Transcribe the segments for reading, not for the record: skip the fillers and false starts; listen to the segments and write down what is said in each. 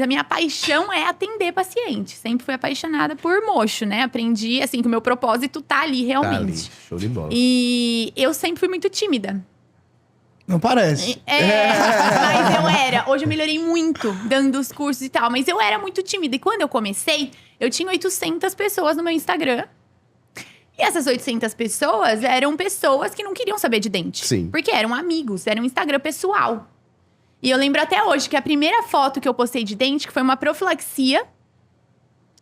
A minha paixão é atender paciente. Sempre fui apaixonada por mocho, né? Aprendi, assim, que o meu propósito tá ali realmente. Tá ali, show de bola. E eu sempre fui muito tímida. Não parece. Mas eu era. Hoje eu melhorei muito, dando os cursos e tal. Mas eu era muito tímida. E quando eu comecei, eu tinha 800 pessoas no meu Instagram. E essas 800 pessoas eram pessoas que não queriam saber de dente. Sim. Porque eram amigos, era um Instagram pessoal. E eu lembro até hoje que a primeira foto que eu postei de dente, que foi uma profilaxia,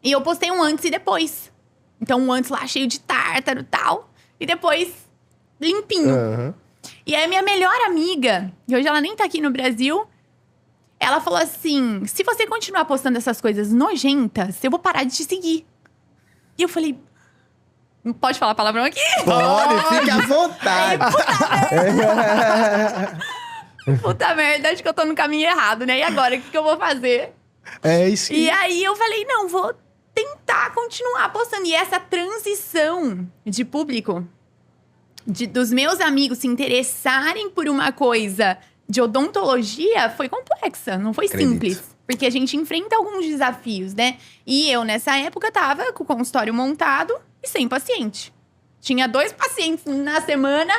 e eu postei um antes e depois. Então, um antes lá cheio de tártaro e tal, e depois limpinho. Aham. E aí, a minha melhor amiga, que hoje ela nem tá aqui no Brasil, ela falou assim: se você continuar postando essas coisas nojentas, eu vou parar de te seguir. E eu falei: não pode falar palavrão aqui? Pode, fica à vontade. Puta merda, acho que eu tô no caminho errado, né? E agora, o que eu vou fazer? É isso. E aí eu falei, não, vou tentar continuar postando. E essa transição de público, dos meus amigos se interessarem por uma coisa de odontologia, foi complexa, não foi Acredito. simples. Porque a gente enfrenta alguns desafios, né? E eu, nessa época, tava com o consultório montado e sem paciente. Tinha 2 pacientes na semana,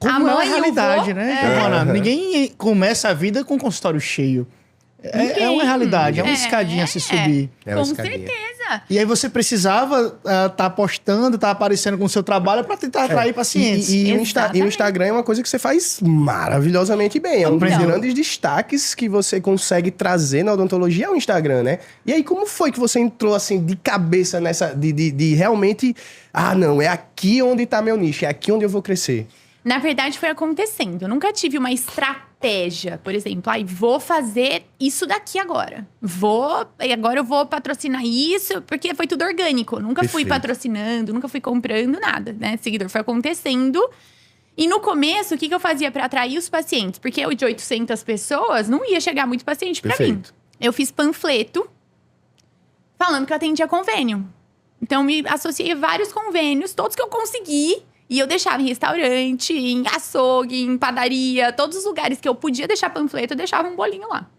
a Como é mãe uma e o realidade, vô. né, Giovana? Aham. Ninguém começa a vida com consultório cheio. É uma realidade, é uma escadinha a se subir. É uma Com escadinha. certeza. E aí você precisava tá postando, tá aparecendo com o seu trabalho para tentar atrair pacientes. E o Exatamente. Instagram é uma coisa que você faz maravilhosamente bem. É um dos Então. grandes destaques que você consegue trazer na odontologia é o Instagram, né? E aí, como foi que você entrou, assim, de cabeça nessa... De realmente... Ah, não, é aqui onde tá meu nicho, é aqui onde eu vou crescer. Na verdade, foi acontecendo. Eu nunca tive uma estratégia, por exemplo. Ai, vou fazer isso daqui agora. E agora eu vou patrocinar isso, porque foi tudo orgânico. Nunca fui Perfeito. patrocinando, nunca fui comprando nada, né? Seguidor foi acontecendo. E no começo, o que eu fazia pra atrair os pacientes? Porque eu, de 800 pessoas, não ia chegar muito paciente pra mim. Perfeito. Eu fiz panfleto falando que eu atendia convênio. Então, me associei a vários convênios, todos que eu consegui. E eu deixava em restaurante, em açougue, em padaria. Todos os lugares que eu podia deixar panfleto, eu deixava um bolinho lá.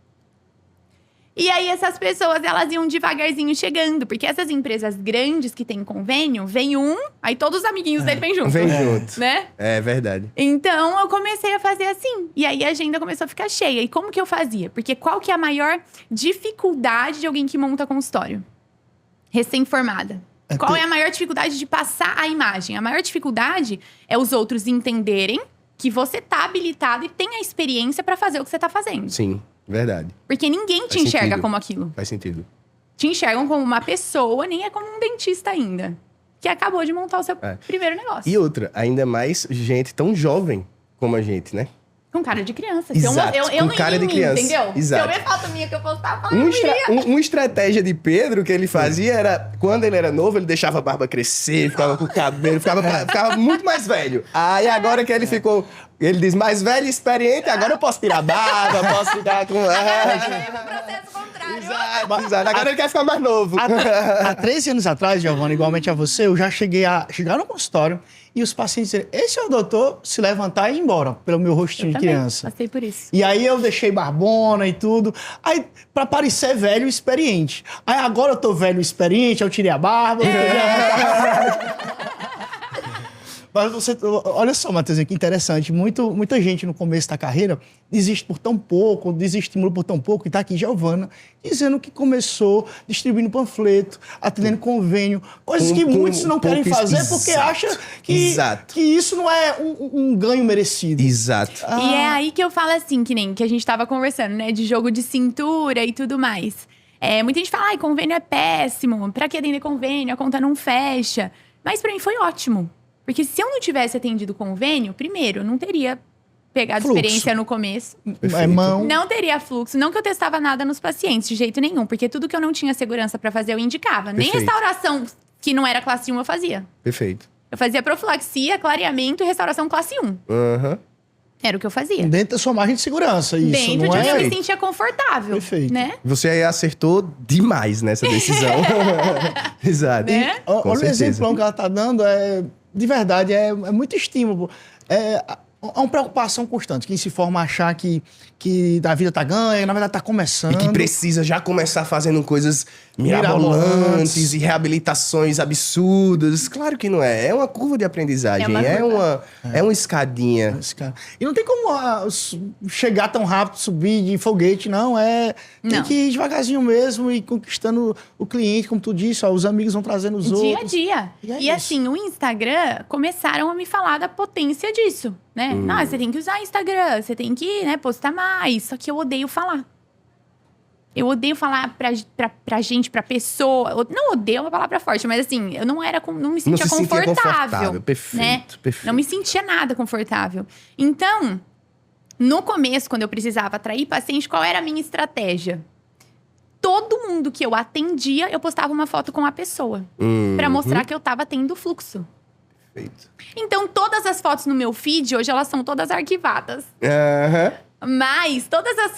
E aí, essas pessoas, elas iam devagarzinho chegando. Porque essas empresas grandes que têm convênio, vem um, aí todos os amiguinhos dele vêm junto. Vem junto. Né? É verdade. Então, eu comecei a fazer assim. E aí, a agenda começou a ficar cheia. E como que eu fazia? Porque qual que é a maior dificuldade de alguém que monta consultório? Recém-formada. Qual é a maior dificuldade de passar a imagem? A maior dificuldade é os outros entenderem que você tá habilitado e tem a experiência pra fazer o que você tá fazendo. Sim, verdade. Porque ninguém te Faz enxerga sentido. como aquilo. Faz sentido. Te enxergam como uma pessoa, nem é como um dentista ainda. Que acabou de montar o seu primeiro negócio. E outra, ainda mais gente tão jovem como a gente, né? Com cara de criança. Exato, eu com não cara ia em de mim, criança. entendeu? Exato. Se eu ver foto minha que eu postava, eu falava, não ia. Uma estratégia de Pedro que ele fazia era, quando ele era novo, ele deixava a barba crescer, ficava com o cabelo, ficava muito mais velho. Aí agora que ele ficou, ele diz mais velho e experiente, agora eu posso tirar a barba, posso ficar com... É um processo contrário. Exato. Agora ele quer ficar mais novo. Há 13 anos atrás, Giovana, igualmente a você, eu já chegar no consultório e os pacientes dizerem, esse é o doutor, se levantar e ir embora, pelo meu rostinho de Também criança. passei por isso. E aí eu deixei barbona e tudo. Aí, pra parecer velho e experiente. Aí agora eu tô velho e experiente, eu tirei a barba. Mas você, olha só, Matheus, que interessante. Muita gente no começo da carreira desiste por tão pouco, desestimula por tão pouco. E tá aqui Giovana dizendo que começou distribuindo panfleto, atendendo convênio. Coisas que muitos não querem fazer porque acham que isso não é um ganho merecido. Exato. E é aí que eu falo assim, que nem que a gente tava conversando, né? De jogo de cintura e tudo mais. Muita gente fala, ai, convênio é péssimo. Pra que atender convênio? A conta não fecha. Mas pra mim foi ótimo. Porque se eu não tivesse atendido convênio, primeiro, eu não teria pegado Fluxo. experiência no começo. É mão. Não teria fluxo. Não que eu testava nada nos pacientes, de jeito nenhum. Porque tudo que eu não tinha segurança pra fazer, eu indicava. Nem Perfeito. restauração que não era classe 1, eu fazia. Perfeito. Eu fazia profilaxia, clareamento e restauração classe 1. Aham. Era o que eu fazia. Dentro da sua margem de segurança, isso. Dentro não de onde eu é? me sentia confortável. Perfeito. Né? Você aí acertou demais nessa decisão. Exato. Né? Com Olha o certeza. exemplo que ela tá dando, de verdade, é muito estímulo. É uma preocupação constante. Quem se forma a achar que a vida tá ganha, na verdade tá começando. E que precisa já começar fazendo coisas mirabolantes e reabilitações absurdas. Claro que não é. É uma curva de aprendizagem. É uma escadinha. E não tem como chegar tão rápido, subir de foguete, não. Tem que ir devagarzinho mesmo e conquistando o cliente, como tu disse, ó, os amigos vão trazendo os outros. Dia a dia. E assim, o Instagram começaram a me falar da potência disso, né? Não, você tem que usar Instagram, você tem que, né, postar mais. Só que eu odeio falar. Eu odeio falar pra gente, pra pessoa. Não odeio, é uma palavra forte, mas assim, eu não me sentia confortável. Perfeito, né? perfeito. Não me sentia nada confortável. Então, no começo, quando eu precisava atrair paciente, qual era a minha estratégia? Todo mundo que eu atendia, eu postava uma foto com a pessoa. Pra mostrar que eu tava tendo fluxo. Perfeito. Então, todas as fotos no meu feed, hoje, elas são todas arquivadas. Mas,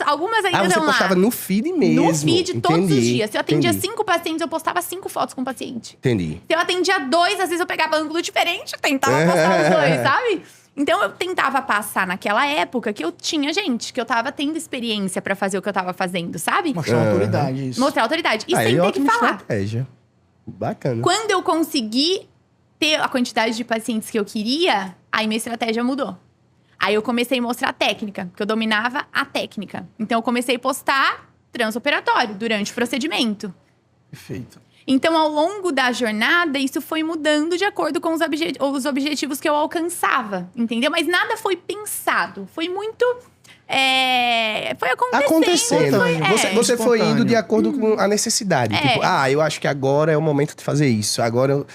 algumas ainda você estão lá. postava no feed mesmo. No feed, todos os dias. Se eu atendia entendi. 5 pacientes, eu postava 5 fotos com o paciente. Entendi. Se eu atendia 2, às vezes eu pegava ângulo diferente, tentava postar os 2, sabe? Então, eu tentava passar naquela época que eu tinha gente, que eu tava tendo experiência pra fazer o que eu tava fazendo, sabe? Mostrar autoridade, isso. Mostrar autoridade. E sem ter que falar. Estratégia. Bacana. Quando eu consegui ter a quantidade de pacientes que eu queria, aí minha estratégia mudou. Aí eu comecei a mostrar a técnica, porque eu dominava a técnica. Então eu comecei a postar transoperatório durante o procedimento. Perfeito. Então, ao longo da jornada, isso foi mudando de acordo com os objetivos que eu alcançava, entendeu? Mas nada foi pensado. Foi muito... foi acontecendo. Você foi indo de acordo com a necessidade. Tipo, eu acho que agora é o momento de fazer isso. Agora eu...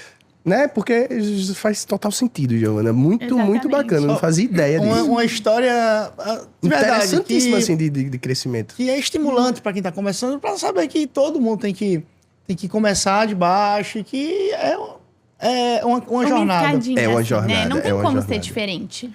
Né? Porque faz total sentido, Giovana. Muito bacana. Não fazia ideia disso. Uma história interessantíssima, assim, de crescimento. Que é estimulante para quem está começando, para saber que todo mundo tem que começar de baixo e que é uma jornada. É uma jornada. Né? Não tem como jornada. ser diferente.